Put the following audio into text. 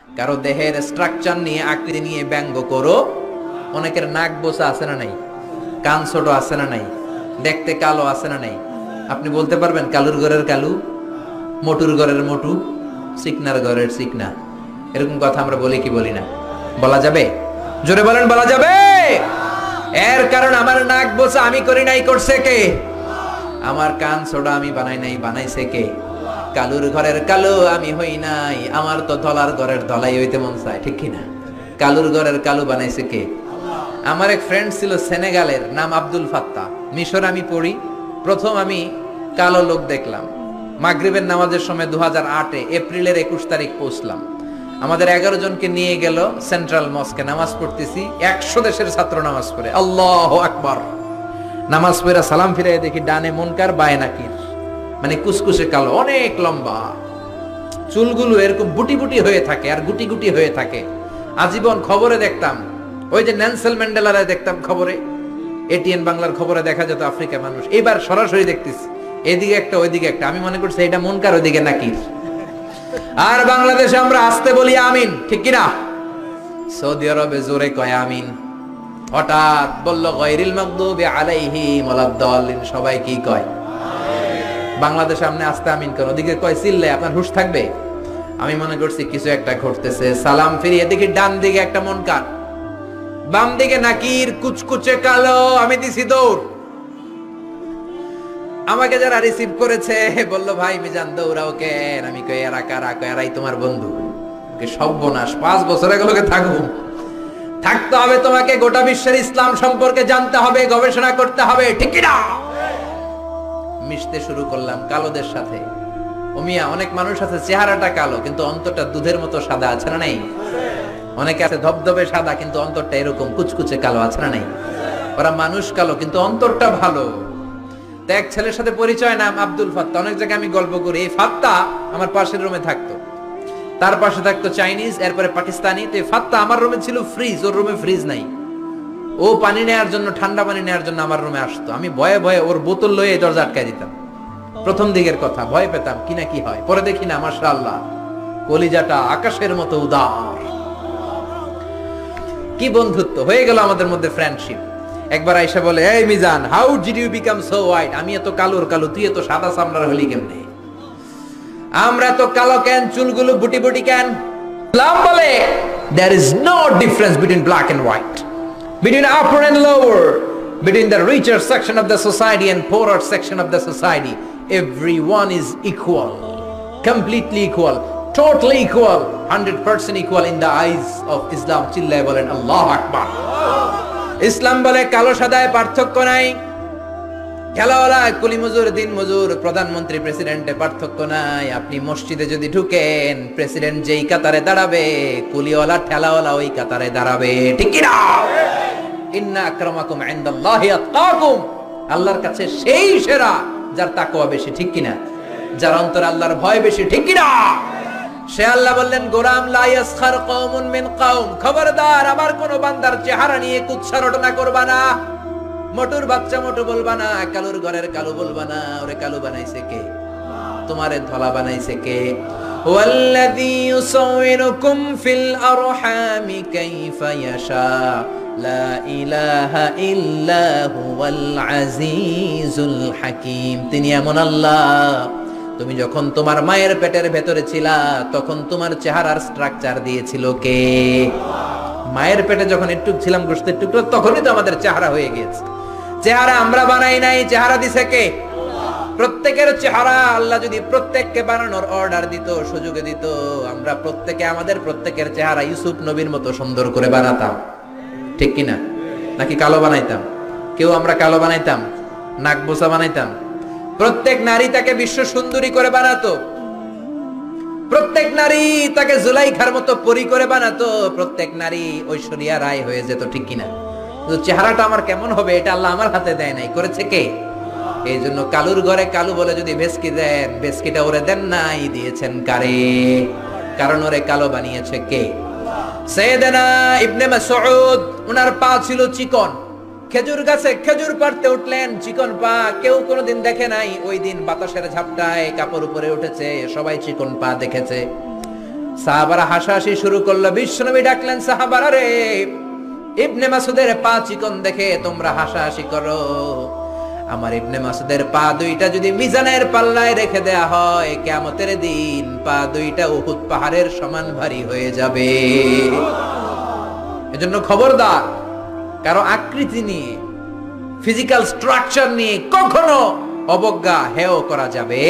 কারো দেহের স্ট্রাকচার নিয়ে, আকৃতি নিয়ে ব্যঙ্গ করো। অনেকের নাক বোসা আছে না নাই, কান ছোট আছে না নাই, দেখতে কালো আছে না নাই? আপনি বলতে পারবেন কালুর ঘরের কালু, মোটুর ঘরের মোটু, চিকনার ঘরের চিকনা? এরকম কথা আমরা বলি কি বলি না? বলা যাবে? জোরে বলেন, বলা যাবে? এর কারণ আমার নাক বোসা আমি করি নাই, করছে কে? আমার কান ছোট আমি বানাই নাই, বানাইছে কে? কালুর ঘরের কালু আমি হই নাই, আমার তো ধলার ঘরের ধলাই হইতে মন চায়, ঠিক কিনা? কালুর ঘরের কালু বানাইছে কে? আমার এক ফ্রেন্ড ছিল সেনেগালের, নাম আব্দুল ফাত্তাহ। মিশর আমি পড়ি, প্রথম আমি কালো লোক দেখলাম মাগরিবের নামাজের সময় 2008-এ এপ্রিলের 21 তারিখ পৌঁছলাম। আমাদের 11 জনকে নিয়ে গেল সেন্ট্রাল মস্কে, নামাজ পড়তেছি, 100 দেশের ছাত্র নামাজ পড়ে, আল্লাহু আকবার। নামাজ পড়ে সালাম ফিরাই দেখি ডানে মুনকার, বায়ে নাকির, মানে কুসকুসে কালো, অনেক লম্বা, চুলগুলো এরকম বুটি বুটি হয়ে থাকে আর গুটি গুটি হয়ে থাকে। আজীবন খবরে দেখতাম, ওই যে নেলসন ম্যান্ডেলারে দেখতাম খবরে, এটিএন বাংলার খবরে দেখা যেত আফ্রিকা মানুষ, এবার সরাসরি দেখতেছি এদিকে একটা ওইদিকে একটা। আমি মনে করছি এটা মুনকার, ওইদিকে নাকির। আর বাংলাদেশে আমরা আসতে বলি আমিন, ঠিক কিনা? সৌদি আরবে জোরে কয় আমিন। হঠাৎ বলল গায়রিল মাগদুবি আলাইহিম ওয়ালাদ-দাল্লিন, সবাই কি কয়? বাংলাদেশে আপনি আসতে আমিন কেন? ওদিকে কয় চিল্লে, আপনার হুঁশ থাকবে? আমি মনে করছি কিছু একটা ঘটতেছে। সালাম ফিরিয়ে দেখি ডান দিকে একটা মুনকার, বাম দিকে নাকির, কুচকুচে কালো। আমি দিছি দৌড়। আমাকে যারা রিসিভ করেছে বলল ভাই মিজান দৌড়াও কেন? আমি কই এরা কারা? কয় এরাই তোমার বন্ধু। সর্বনাশ, 5 বছর এগুলোকে থাকতে হবে তোমাকে, গোটা বিশ্বের ইসলাম সম্পর্কে জানতে হবে, গবেষণা করতে হবে, ঠিক কি না? মিশতে শুরু করলাম কালোদের সাথে। ওমিয়া, অনেক মানুষ আছে চেহারাটা কালো কিন্তু অন্তরটা দুধের মতো সাদা, আছে না নাই? অনেকে আছে ধবধবে সাদা কিন্তু অন্তরটা এরকম কুচকুচে কালো, আছে না নাই? ওরা মানুষ কালো কিন্তু অন্তরটা ভালো। তো এক ছেলের সাথে পরিচয়, নাম আব্দুল ফাত্তাহ। অনেক জায়গায় আমি গল্প করি, এই ফাত্তাহ আমার পাশের রুমে থাকতো, তার পাশে থাকতো চাইনিজ, এরপরে পাকিস্তানি। তো এই ফাত্তাহ আমার রুমে ছিল ফ্রিজ, ওর রুমে ফ্রিজ নাই। ও পানি নেওয়ার জন্য, ঠান্ডা পানি নেওয়ার জন্য আমার রুমে আসতো। আমি ভয়ে ভয়ে ওর বোতল লয়ে এই দরজা আটকায় দিতাম। প্রথম দিকের কথা, ভয় পেতাম কি না কি হয়। পরে দেখি না, মাশাআল্লাহ, কলিজাটা আকাশের মতো উদার। কি বন্ধুত্ব হয়ে গেল আমাদের মধ্যে, ফ্রেন্ডশিপ। একবার আয়েশা বলে, এই Mizan, how did you become so white? আমি এত কালোর কালো, তুই এত সাদা চামড়ার হলি কেমনে? আমরা তো কালো কেন, চুলগুলো বুটি বুটি কেন? ইসলাম বলে there is no difference between black and white, between upper and lower, between the richer section of the society and poorer section of the society. Everyone is equal, completely equal, totally equal, 100% equal in the eyes of Islam. চিল্লায় বলেন আল্লাহু আকবার। ইসলাম বলে কালো সাদায় পার্থক্য নাই, খেলাওয়ালা কুলি মজুর, দিন মজুর, প্রধানমন্ত্রী প্রেসিডেন্টে পার্থক্য নাই। আপনি মসজিদে যদি ঢুকেন, প্রেসিডেন্ট যেই কাতারে দাঁড়াবে, কুলিওয়ালা ঠেলাওয়ালা ওই কাতারে দাঁড়াবে, ঠিক কি না? ইন্না আকরামাকুম ইনদাল্লাহি আতকাকুম, আল্লাহর কাছে সেই সেরা যার তাকওয়া বেশি, ঠিক কি না? যার অন্তরে আল্লাহর ভয় বেশি, ঠিক কি না? সে আল্লাহ বললেন, গোলাম লা ইয়াসখার কওমুন মিন কওম, খবরদার আমার কোন বান্দার চেহারা নিয়ে কুৎসা রটনা করবা না। মোটুর বাচ্চা মোটু বলবা না, কালুর ঘরের কালু বলবা না। ওরে কালু বানাইছে কে? তোমারে ধলা বানাইছে কে? ওয়াল্লাযী ইউসাউইরুকুম ফিল আরহামি কাইফা ইয়াশা, লা ইলাহা ইল্লা হুয়াল আজিজুল হাকীম। তিনি এমন আল্লাহ, তুমি যখন তোমার মায়ের পেটের ভেতরে ছিলা তখন তোমার চেহারার স্ট্রাকচার দিয়েছিল কে? মায়ের পেটে যখন একটু ছিলাম, গোশতের টুকরো, তখনই তো আমাদের চেহারা হয়ে গিয়েছে। চেহারা আমরা বানাই নাই, চেহারা দিছে কে? প্রত্যেকের চেহারা আল্লাহ যদি প্রত্যেককে বানানোর অর্ডার দিত, সুযোগে দিত, আমরা প্রত্যেকে আমাদের প্রত্যেকের চেহারা ইউসুফ নবীর মতো সুন্দর করে বানাতাম, ঠিক কিনা? নাকি কালো বানাইতাম? কেউ আমরা কালো বানাইতাম, নাক বোসা বানাইতাম? প্রত্যেক নারী তাকে বিশ্ব সুন্দরী করে বানাতো, প্রত্যেক নারী তাকে জুলাইখার মতো পরি করে বানাতো, প্রত্যেক নারী ঐশ্বরিয়া রায় হয়ে যেত, ঠিক কিনা? কিন্তু চেহারাটা আমার কেমন হবে এটা আল্লাহ আমার হাতে দেয় নাই, করেছে কে? এই জন্য কালুর ঘরে কালু বলে যদি ভেস্কি দেন, ভেস্কিটা ওরে দেন নাই, দিয়েছেন কারে? কারণ ওরে কালো বানিয়েছে কে? সাইয়েদনা ইবনে মাসউদ, ওনার পা ছিল চিকন, খেজুর গাছে খেজুর পাড়তে উঠলেন, চিকন পা, কেউ কোনোদিন দেখে নাই। ওই দিন বাতাসের ঝাপটায় কাপড় উপরে উঠেছে, সবাই চিকন পা দেখেছে। সাহাবারা হাসাহাসি শুরু করলো। বিশ্বনবী ডাকলেন, সাহাবারা রে, ইবনে মাসুদের পা চিকন দেখে তোমরা হাসাহাসি করো, আমার ইবনে মাসুদের পা দুইটা যদি মিজানের পাল্লায় রেখে দেয়া হয়, কিয়ামতের দিন পা দুইটা উহুদ পাহাড়ের সমান ভারী হয়ে যাবে। এজন্য খবরদার, কারো আকৃতি নিয়ে, ফিজিক্যাল স্ট্রাকচার নিয়ে কখনো অবজ্ঞা হেয় করা যাবে